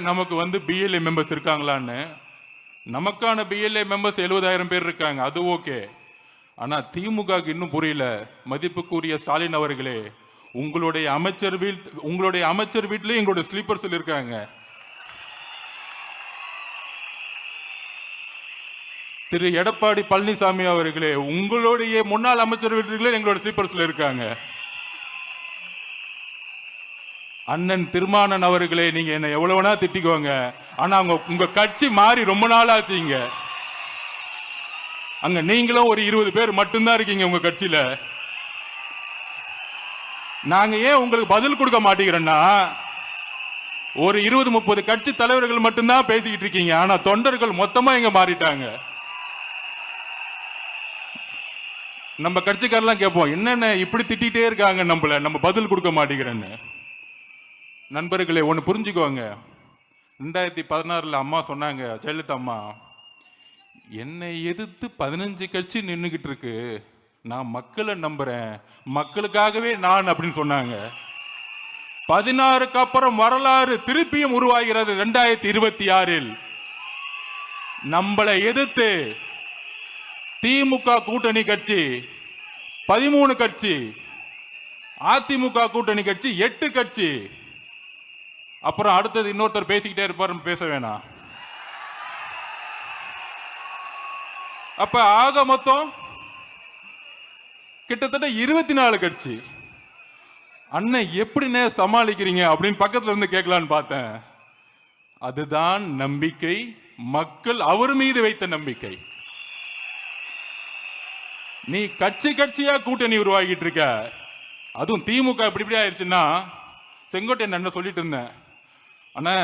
நமக்கு வந்து PLA members இருக்காங்களான்னு. நமக்கான பிஎல்ஏ மெம்பர்ஸ் 70,000 பேர் இருக்காங்க, அது ஓகே. ஆனா திமுகவுக்கு இன்னும் புரியல. மதிப்புக்குரிய ஸ்டாலின் அவர்களே, உங்களுடைய அமைச்சர் வீட்டிலே எங்களுடைய ஸ்லீப்பர்ஸ்ல இருக்காங்க. திரு எடப்பாடி பழனிசாமி அவர்களே, உங்களுடைய முன்னாள் அமைச்சர் வீட்டிலே எங்களுடைய ஸ்லீப்பர்ஸ்ல இருக்காங்க. அண்ணன் திருமானன் அவர்களே, நீங்க என்ன எவ்வளவுனா திட்டிக்கோங்க, ஆனா உங்க கட்சி மாறி ரொம்ப நாள் ஆச்சுங்க. அங்க நீங்களும் ஒரு 20 பேர் மட்டும்தான் இருக்கீங்க உங்க கட்சியில. நாங்க ஏன் உங்களுக்கு பதில் கொடுக்க மாட்டேங்கிறோம்னா, ஒரு 20-30 கட்சி தலைவர்கள் மட்டும்தான் பேசிக்கிட்டு இருக்கீங்க, ஆனா தொண்டர்கள் மொத்தமா இங்க மாறிட்டாங்க. நம்ம கட்சிக்காரெல்லாம் கேட்போம், என்னென்ன இப்படி திட்டிகிட்டே இருக்காங்க நம்மள, நம்ம பதில் கொடுக்க மாட்டேங்கிறேன்னு. நண்பர்களே, ஒன்று புரிஞ்சுக்கோங்க. 2016 அம்மா சொன்னாங்க, ஜெயலலிதா அம்மா, என்னை எதிர்த்து 15 கட்சி நின்றுகிட்டு இருக்கு, நான் மக்களை நம்புறேன், மக்களுக்காகவே நான் அப்படின்னு சொன்னாங்க. 16க்கு அப்புறம் வரலாறு திருப்பியும் உருவாகிறது. 2026 நம்மளை எதிர்த்து திமுக கூட்டணி கட்சி 13 கட்சி, அதிமுக கூட்டணி கட்சி 8 கட்சி. அப்புறம் அடுத்தது இன்னொருத்தர் பேசிக்கிட்டே இருப்பார், பேச வேணாம். அப்ப ஆக மொத்தம் கிட்டத்தட்ட 24 கட்சி. அண்ணன் எப்படின்னு சமாளிக்கிறீங்க அப்படின்னு பக்கத்துல இருந்து கேட்கலான்னு பார்த்தேன். அதுதான் நம்பிக்கை, மக்கள் அவர் மீது வைத்த நம்பிக்கை. நீ கட்சி கட்சியா கூட்டணி உருவாக்கிட்டு இருக்க. அதுவும் திமுக இப்படி ஆயிடுச்சுன்னா, செங்கோட்டையன் என்ன சொல்லிட்டு இருந்தேன், அண்ணா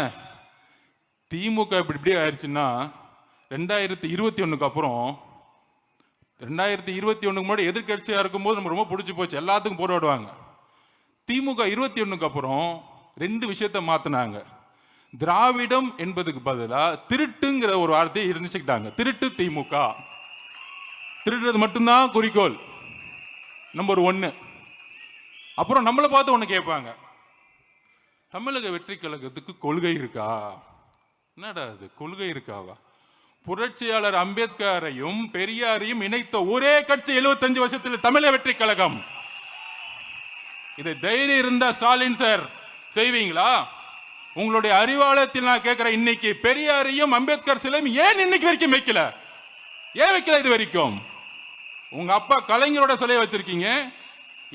திமுக இப்படி ஆயிடுச்சுன்னா 2021க்கு அப்புறம், 2021க்கு முன்னாடி எதிர்கட்சியா இருக்கும்போது நம்ம ரொம்ப பிடிச்சி போச்சு, எல்லாத்துக்கும் போராடுவாங்க. திமுக 21க்கு அப்புறம் 2 விஷயத்தை மாத்தினாங்க. திராவிடம் என்பதுக்கு பதிலா திருட்டுங்கிற ஒரு வார்த்தையை இருந்துச்சுக்கிட்டாங்க. திருட்டு திமுக, திருடுறது மட்டும்தான் குறிக்கோள், நம்பர் 1. அப்புறம் நம்மளை பார்த்து ஒன்று கேட்பாங்க, தமிழக வெற்றி கழகத்துக்கு கொள்கை இருக்கா? என்னடா அது கொள்கை இருக்காவா? புரட்சியாளர் அம்பேத்கரையும் பெரியாரையும் இணைத்த ஒரே கட்சி 75 வருஷத்தில் தமிழக வெற்றி கழகம். இதை தைரியம் இருந்தா ஸ்டாலின் சார் செய்வீங்களா? உங்களுடைய அறிவாலயத்தில் நான் கேட்கிறேன், இன்னைக்கு பெரியாரையும் அம்பேத்கர் சிலையும் ஏன் இன்னைக்கு வரைக்கும் வைக்கல? ஏன் வைக்கல இது வரைக்கும்? உங்க அப்பா கலைஞரோட சிலையை வச்சிருக்கீங்க,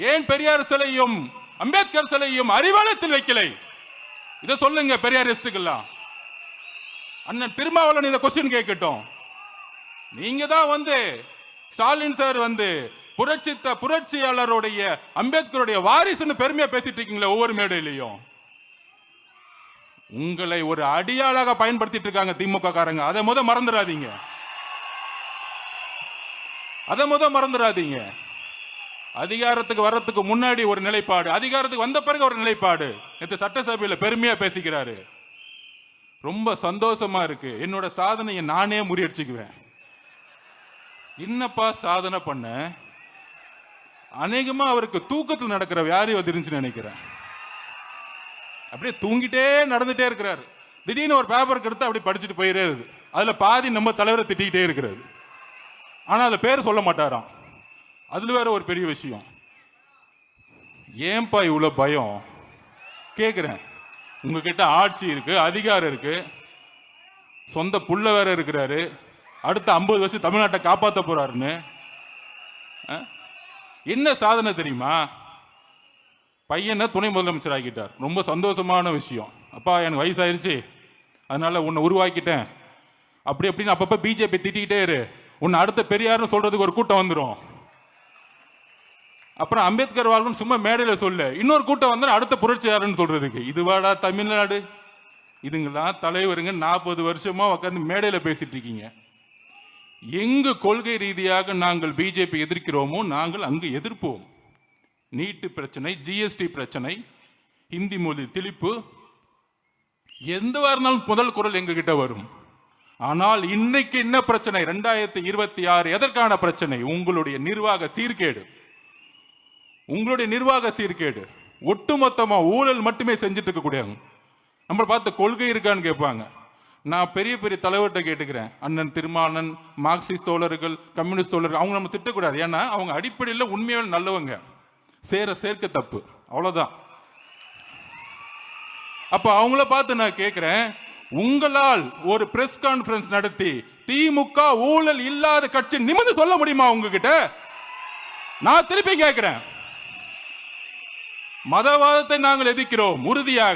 ஏன் பெரியார் சிலையும் அம்பேத்கர் சிலையும் அறிவாலயத்தில் வைக்கலை? இதை சொல்லுங்க பெரியாரிஸ்டுக்கெல்லாம். அண்ணன் திருமாவளவன் இந்த கொஸ்டின் கேட்கட்டும். நீங்க தான் வந்து ஸ்டாலின் சார் வந்து புரட்சியாளருடைய அம்பேத்கருடைய வாரிசுன்னு பெருமையா பேசிட்டு இருக்கீங்களா ஒவ்வொரு மேடையிலையும்? உங்களை ஒரு அடியாளாக பயன்படுத்திட்டு இருக்காங்க திமுக காரங்க. அதை மறந்துடாதீங்க, மறந்துடாதீங்க. அதிகாரத்துக்கு வர்றதுக்கு முன்னாடி ஒரு நிலைப்பாடு, அதிகாரத்துக்கு வந்த பிறகு ஒரு நிலைப்பாடு. நேற்று சட்டசபையில் பெருமையா பேசிக்கிறாரு, ரொம்ப சந்தோஷமா இருக்கு. என்னோட சாதனையை நானே முறியடிச்சுக்குவேன். என்னப்பா சாதனை பண்ண? அநேகமா அவருக்கு தூக்கத்தில் நடக்கிற வியாதி வந்துருந்துச்சுன்னு நினைக்கிறேன். அப்படியே தூங்கிட்டே நடந்துட்டே இருக்கிறாரு. திடீர்னு ஒரு பேப்பருக்கு எடுத்து அப்படி படிச்சுட்டு போயிடுறது. அதுல பாதி நம்ம தலைவரை திட்டிக்கிட்டே இருக்கிறது. ஆனா அதுல பேர் சொல்ல மாட்டாராம். அதுல வேற ஒரு பெரிய விஷயம். ஏன்பா இவ்வளவு பயம் கேக்குறேன்? உங்ககிட்ட ஆட்சி இருக்கு, அதிகாரம் இருக்கு, சொந்த புள்ள வேற இருக்கிறாரு, அடுத்த 50 வருஷம் தமிழ்நாட்டை காப்பாற்ற போறாருன்னு. என்ன சாதனை தெரியுமா? பையனை துணை முதலமைச்சர் ஆக்கிட்டார். ரொம்ப சந்தோஷமான விஷயம். அப்பா எனக்கு வயசாயிருச்சு, அதனால உன்னை உருவாக்கிட்டேன் அப்படி அப்படின்னு அப்பப்ப பிஜேபி திட்டிக்கிட்டே இரு, உன்னை அடுத்த பெரியார்னு சொல்றதுக்கு ஒரு கூட்டம் வந்துடும். அப்புறம் அம்பேத்கர் வாழ்வுன்னு சும்மா மேடையில் சொல்லு, இன்னொரு கூட்டம் வந்து அடுத்த புரட்சியாளர்னு சொல்றதுக்கு. இதுவாடா தமிழ்நாடு? இதுங்கெல்லாம் தலைவருங்க 40 வருஷமா உட்காந்து மேடையில் பேசிட்டு இருக்கீங்க. எங்கு கொள்கை ரீதியாக நாங்கள் பிஜேபி எதிர்க்கிறோமோ நாங்கள் அங்கு எதிர்ப்போம். நீட்டு பிரச்சனை, ஜிஎஸ்டி பிரச்சனை, ஹிந்தி மொழி திணிப்பு, எந்த இருந்தாலும் முதல் குரல் எங்க கிட்ட வரும். ஆனால் இன்னைக்கு என்ன பிரச்சனை? 2026 எதற்கான பிரச்சனை? உங்களுடைய நிர்வாக சீர்கேடு. உங்களுடைய நிர்வாக சீர்கேடு ஒட்டுமொத்தமா ஊழல் மட்டுமே செஞ்சுட்டு இருக்க கூடாது. நம்மளை பார்த்து கொள்கை இருக்கான்னு கேட்பாங்க. நான் பெரிய பெரிய தலைவர்கிட்ட கேட்டுக்கிறேன், அண்ணன் திருமானன், மார்க்சிஸ்ட் தோழர்கள், கம்யூனிஸ்ட் தோழர்கள், அவங்க நம்ம திட்டக்கூடாது. ஏன்னா அவங்க அடிப்படையில் உண்மையான நல்லவங்க, சேர்க்க தப்பு, அவ்வளவுதான். அப்ப அவங்கள பார்த்து நான் கேட்கிறேன், உங்களால் ஒரு பிரஸ் கான்ஃபரன்ஸ் நடத்தி திமுக ஊழல் இல்லாத கட்சி நிமிர்ந்து சொல்ல முடியுமா உங்ககிட்ட? நான் திருப்பி கேட்கிறேன். மதவாதத்தை நாங்கள் எதிர்க்கிறோம் உறுதியாக.